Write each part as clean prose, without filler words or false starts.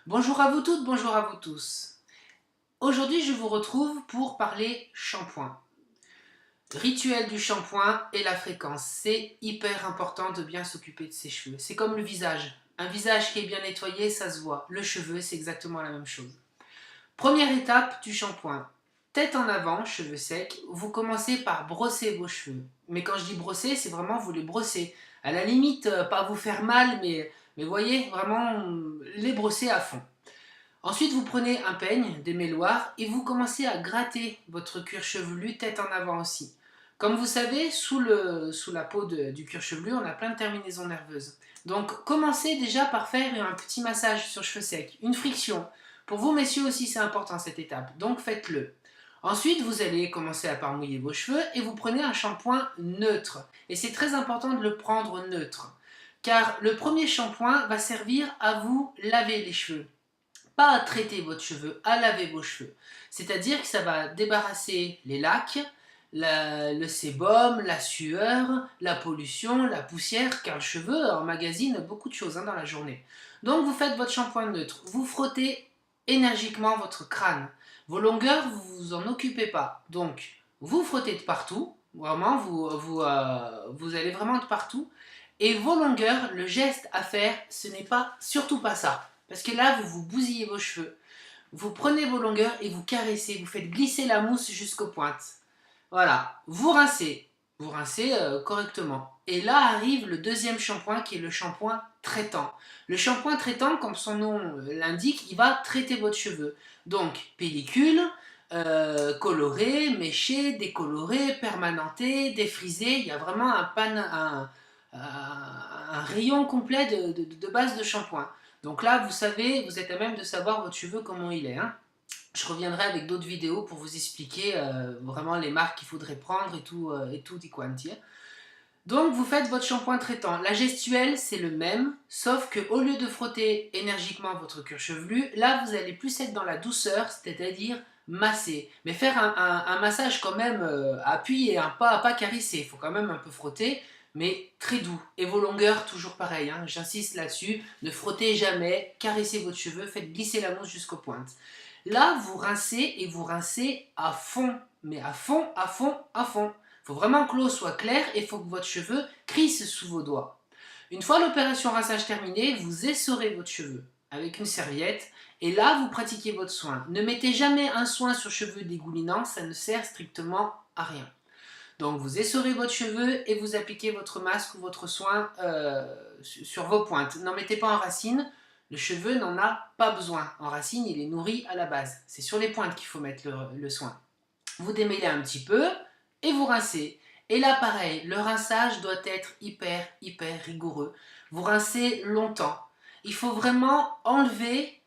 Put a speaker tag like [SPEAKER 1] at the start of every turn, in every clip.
[SPEAKER 1] Bonjour à vous toutes, bonjour à vous tous. Aujourd'hui, je vous retrouve pour parler shampoing. Rituel du shampoing et la fréquence. C'est hyper important de bien s'occuper de ses cheveux. C'est comme le visage. Un visage qui est bien nettoyé, ça se voit. Le cheveu, c'est exactement la même chose. Première étape du shampoing. Tête en avant, cheveux secs, vous commencez par brosser vos cheveux. Mais quand je dis brosser, c'est vraiment vous les brosser. À la limite, pas vous faire mal, mais voyez, vraiment les brosser à fond. Ensuite, vous prenez un peigne, des méloirs, et vous commencez à gratter votre cuir chevelu tête en avant aussi. Comme vous savez, sous la peau du cuir chevelu, on a plein de terminaisons nerveuses. Donc, commencez déjà par faire un petit massage sur cheveux secs, une friction. Pour vous, messieurs, aussi, c'est important cette étape, donc faites-le. Ensuite, vous allez commencer à parmouiller vos cheveux et vous prenez un shampoing neutre. Et c'est très important de le prendre neutre, car le premier shampoing va servir à vous laver les cheveux. Pas à traiter votre cheveu, à laver vos cheveux. C'est-à-dire que ça va débarrasser les lacs, le sébum, la sueur, la pollution, la poussière, car le cheveu emmagasine beaucoup de choses dans la journée. Donc vous faites votre shampoing neutre, vous frottez énergiquement votre crâne. Vos longueurs, vous vous en occupez pas. Donc vous frottez de partout, vraiment, vous allez vraiment de partout. Et vos longueurs, le geste à faire, ce n'est pas surtout pas ça. Parce que là, vous bousillez vos cheveux. Vous prenez vos longueurs et vous caressez, vous faites glisser la mousse jusqu'aux pointes. Voilà, vous rincez correctement. Et là arrive le deuxième shampoing qui est le shampoing traitant. Le shampoing traitant, comme son nom l'indique, il va traiter votre cheveu. Donc, pellicule, coloré, méché, décoloré, permanenté, défrisé. Il y a vraiment un rayon complet de base de shampoing. Donc là, vous savez, vous êtes à même de savoir votre cheveu comment il est. Je reviendrai avec d'autres vidéos pour vous expliquer vraiment les marques qu'il faudrait prendre et tout di quanti. Donc vous faites votre shampoing traitant. La gestuelle, c'est le même, sauf que au lieu de frotter énergiquement votre cuir chevelu, là vous allez plus être dans la douceur, c'est-à-dire masser. Mais faire un massage quand même appuyé, pas caressé. Il faut quand même un peu frotter, mais très doux. Et vos longueurs, toujours pareil, j'insiste là-dessus. Ne frottez jamais, caressez votre cheveu, faites glisser la mousse jusqu'aux pointes. Là, vous rincez et vous rincez à fond, mais à fond, à fond, à fond. Il faut vraiment que l'eau soit claire et il faut que votre cheveu crisse sous vos doigts. Une fois l'opération rinçage terminée, vous essorez votre cheveu avec une serviette et là, vous pratiquez votre soin. Ne mettez jamais un soin sur cheveux dégoulinants, ça ne sert strictement à rien. Donc vous essorez votre cheveu et vous appliquez votre masque ou votre soin sur vos pointes. N'en mettez pas en racine, le cheveu n'en a pas besoin. En racine, il est nourri à la base. C'est sur les pointes qu'il faut mettre le soin. Vous démêlez un petit peu et vous rincez. Et là, pareil, le rinçage doit être hyper rigoureux. Vous rincez longtemps. Il faut vraiment enlever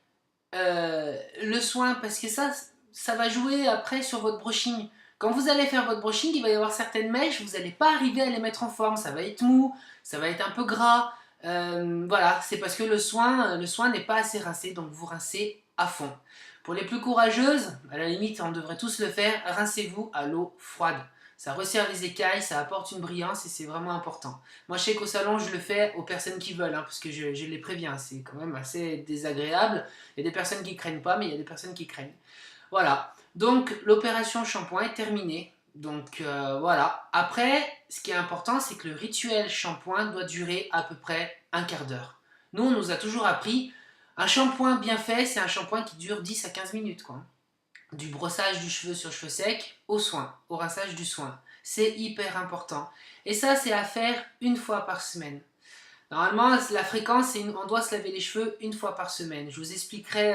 [SPEAKER 1] le soin parce que ça va jouer après sur votre brushing. Quand vous allez faire votre brushing, il va y avoir certaines mèches, vous n'allez pas arriver à les mettre en forme. Ça va être mou, ça va être un peu gras. Voilà, c'est parce que le soin n'est pas assez rincé, donc vous rincez à fond. Pour les plus courageuses, à la limite, on devrait tous le faire, rincez-vous à l'eau froide. Ça resserre les écailles, ça apporte une brillance et c'est vraiment important. Moi, je sais qu'au salon, je le fais aux personnes qui veulent, parce que je les préviens, c'est quand même assez désagréable. Il y a des personnes qui ne craignent pas, mais il y a des personnes qui craignent. Voilà, donc l'opération shampoing est terminée. Donc voilà. Après, ce qui est important, c'est que le rituel shampoing doit durer à peu près un quart d'heure. Nous, on nous a toujours appris, un shampoing bien fait, c'est un shampoing qui dure 10 à 15 minutes, quoi. Du brossage du cheveu sur cheveux secs au soin, au rinçage du soin. C'est hyper important. Et ça, c'est à faire une fois par semaine. Normalement, la fréquence, on doit se laver les cheveux une fois par semaine. Je vous expliquerai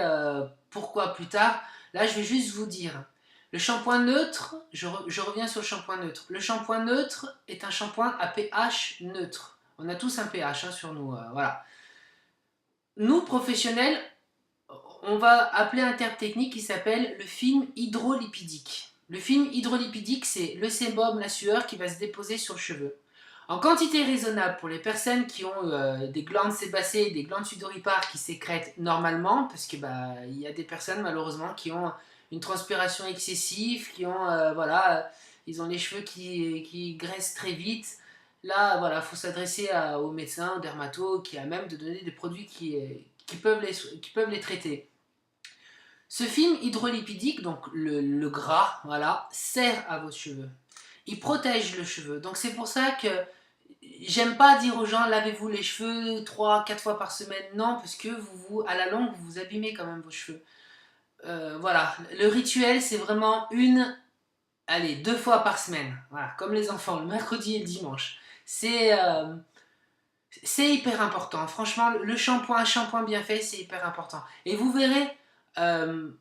[SPEAKER 1] pourquoi plus tard. Là, je vais juste vous dire. Le shampoing neutre, je reviens sur le shampoing neutre. Le shampoing neutre est un shampoing à pH neutre. On a tous un pH sur nous, voilà. Nous, professionnels, on va appeler un terme technique qui s'appelle le film hydrolipidique. Le film hydrolipidique, c'est le sébum, la sueur qui va se déposer sur le cheveu. En quantité raisonnable pour les personnes qui ont des glandes sébacées, des glandes sudoripares qui sécrètent normalement, parce que y a des personnes malheureusement qui ont une transpiration excessive, qui ont voilà, ils ont les cheveux qui graissent très vite. Là, voilà, faut s'adresser au médecin, au dermato, qui a même de donner des produits qui peuvent les traiter. Ce film hydrolipidique, donc le gras, voilà, sert à vos cheveux. Il protège le cheveu. Donc c'est pour ça que j'aime pas dire aux gens lavez-vous les cheveux 3-4 fois par semaine. Non, parce que à la longue, vous vous abîmez quand même vos cheveux. Voilà, le rituel c'est vraiment allez, 2 fois par semaine. Voilà, comme les enfants, le mercredi et le dimanche. C'est hyper important. Franchement, un shampoing bien fait, c'est hyper important. Et vous verrez, euh,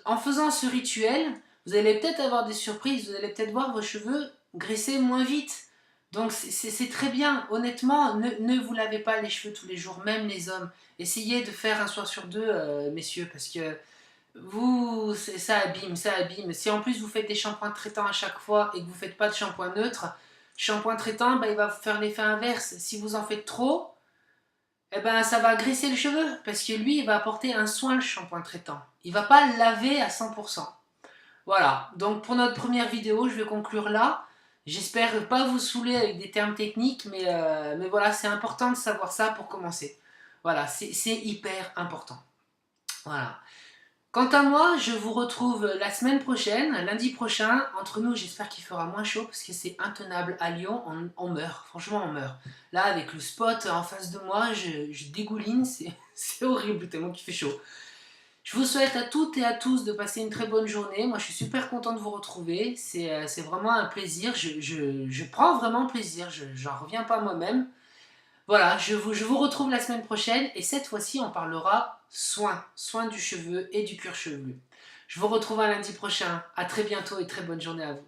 [SPEAKER 1] en faisant ce rituel, vous allez peut-être avoir des surprises, vous allez peut-être voir vos cheveux graisser moins vite. Donc c'est très bien. Honnêtement, ne vous lavez pas les cheveux tous les jours, même les hommes. Essayez de faire un soir sur deux, messieurs, parce que ça abîme, ça abîme. Si en plus vous faites des shampoings traitants à chaque fois et que vous ne faites pas de shampoing neutre, shampoing traitant, bah, il va vous faire l'effet inverse. Si vous en faites trop, eh ben, ça va graisser le cheveu parce que lui, il va apporter un soin, le shampoing traitant. Il va pas le laver à 100%. Voilà, donc pour notre première vidéo, je vais conclure là. J'espère pas vous saouler avec des termes techniques, mais voilà, c'est important de savoir ça pour commencer. Voilà, c'est hyper important. Voilà. Quant à moi, je vous retrouve la semaine prochaine, lundi prochain. Entre nous, j'espère qu'il fera moins chaud parce que c'est intenable. À Lyon, on meurt. Franchement, on meurt. Là, avec le spot en face de moi, je dégouline. C'est horrible tellement qu'il fait chaud. Je vous souhaite à toutes et à tous de passer une très bonne journée. Moi, je suis super content de vous retrouver. C'est vraiment un plaisir. Je prends vraiment plaisir. J'en reviens pas moi-même. Voilà, je vous retrouve la semaine prochaine et cette fois-ci on parlera soin du cheveu et du cuir chevelu. Je vous retrouve un lundi prochain. À très bientôt et très bonne journée à vous.